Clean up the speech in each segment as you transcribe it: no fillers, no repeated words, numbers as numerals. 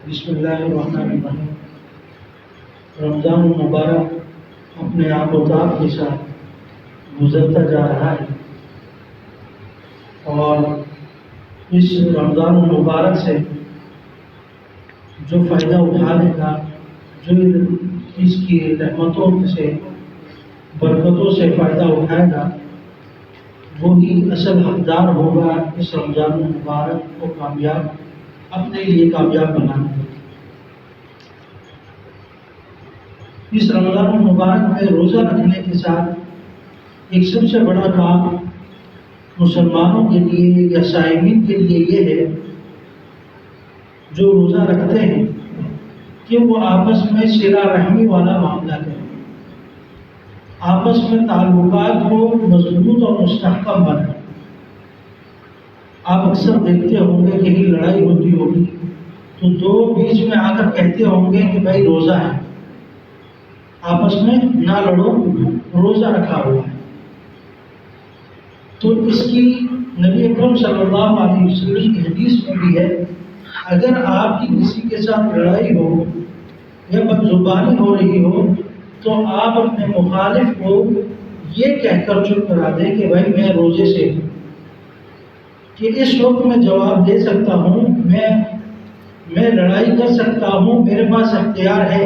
بسم اللہ الرحمن الرحیم۔ رمضان المبارک اپنے آپ و تاب کے ساتھ گزرتا جا رہا ہے، اور اس رمضان المبارک سے جو فائدہ اٹھانے کا، جو اس کی رحمتوں سے، برکتوں سے فائدہ اٹھائے گا، وہی اصل حقدار ہوگا اس رمضان المبارک کو اپنے لیے کامیاب بنانے کا۔ اس رمضان المبارک میں روزہ رکھنے کے ساتھ ایک سب سے بڑا کام مسلمانوں کے لیے یا صائمین کے لیے یہ ہے، جو روزہ رکھتے ہیں، کہ وہ آپس میں صلہ رحمی والا معاملہ کریں، آپس میں تعلقات کو مضبوط اور مستحکم بنائیں۔ آپ اکثر دیکھتے ہوں گے کہ کہیں لڑائی ہوتی ہوگی تو دو بیچ میں آ کر کہتے ہوں گے کہ بھائی روزہ ہے، آپس میں نہ لڑو، روزہ رکھا ہوا ہے۔ تو اس کی نبی اکرم صلی اللہ علیہ وسلم کی حدیث میں بھی ہے، اگر آپ کی کسی کے ساتھ لڑائی ہو یا بدزبانی ہو رہی ہو تو آپ اپنے مخالف کو یہ کہہ کر چپ کرا دیں کہ بھائی میں روزے سے ہوں، کہ اس وقت میں جواب دے سکتا ہوں، میں لڑائی کر سکتا ہوں، میرے پاس اختیار ہے،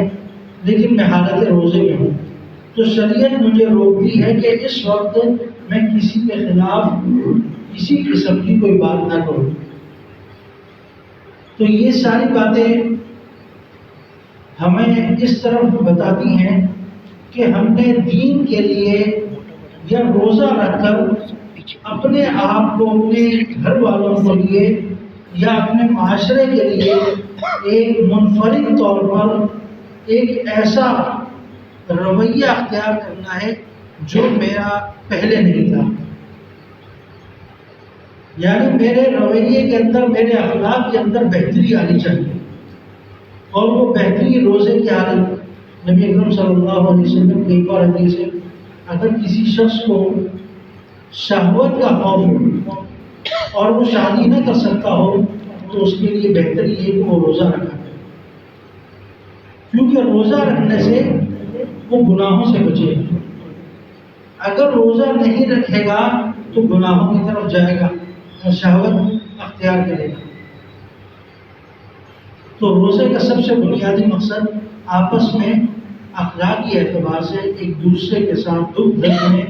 لیکن میں حالت روزے میں ہوں، تو شریعت مجھے روکتی ہے کہ اس وقت میں کسی کے خلاف کسی قسم کی کوئی بات نہ کروں۔ تو یہ ساری باتیں ہمیں اس طرف بتاتی ہیں کہ ہم نے دین کے لیے یا روزہ رکھ کر اپنے آپ کو، اپنے گھر والوں کے لیے یا اپنے معاشرے کے لیے ایک منفرد طور پر ایک ایسا رویہ اختیار کرنا ہے جو میرا پہلے نہیں تھا، یعنی میرے رویے کے اندر، میرے اخلاق کے اندر بہتری آنی چاہیے، اور وہ بہتری روزے کی حالت۔ نبی اکرم صلی اللہ علیہ وسلم کی ایک اور حدیث ہے، اگر کسی شخص کو شہوت کا خوف ہو اور وہ شادی نہ کر سکتا ہو تو اس کے لیے بہتر یہ ہے کہ وہ روزہ رکھا کرے، کیونکہ روزہ رکھنے سے وہ گناہوں سے بچے گا۔ اگر روزہ نہیں رکھے گا تو گناہوں کی طرف جائے گا اور شہوت اختیار کرے گا۔ تو روزے کا سب سے بنیادی مقصد آپس میں اخلاقی اعتبار سے ایک دوسرے کے ساتھ دکھ درد میں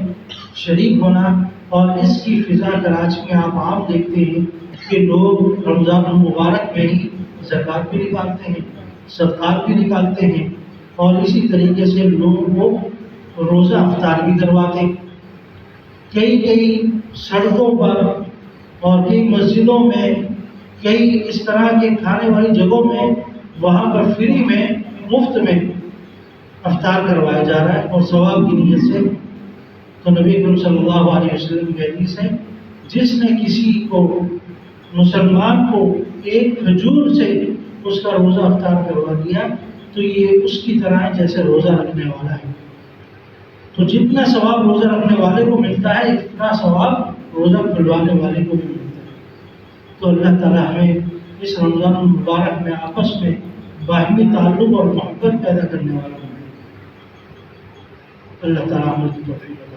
شریک ہونا، اور اس کی فضا کراچی میں آپ عام دیکھتے ہیں کہ لوگ رمضان المبارک میں ہی زکوٰۃ بھی نکالتے ہیں، صدقات بھی نکالتے ہیں، اور اسی طریقے سے لوگوں کو روزہ افطار بھی کرواتے ہیں۔ کئی سڑکوں پر اور کئی مسجدوں میں، کئی اس طرح کے کھانے والی جگہوں میں، وہاں پر فری میں، مفت میں افطار کروایا جا رہا ہے، اور ثواب کی نیت سے۔ تو نبی اکرم صلی اللہ علیہ وسلم کی حدیث ہے، جس نے کسی کو، مسلمان کو، ایک کھجور سے اس کا روزہ افطار کروا دیا تو یہ اس کی طرح ہے جیسے روزہ رکھنے والا ہے۔ تو جتنا ثواب روزہ رکھنے والے کو ملتا ہے، اتنا ثواب روزہ کھلوانے والے کو بھی ملتا ہے۔ تو اللہ تعالیٰ ہمیں اس رمضان المبارک میں آپس میں باہمی تعلق اور محبت پیدا کرنے والا ہے۔ اللہ تعالیٰ ہمیں توفیق دے۔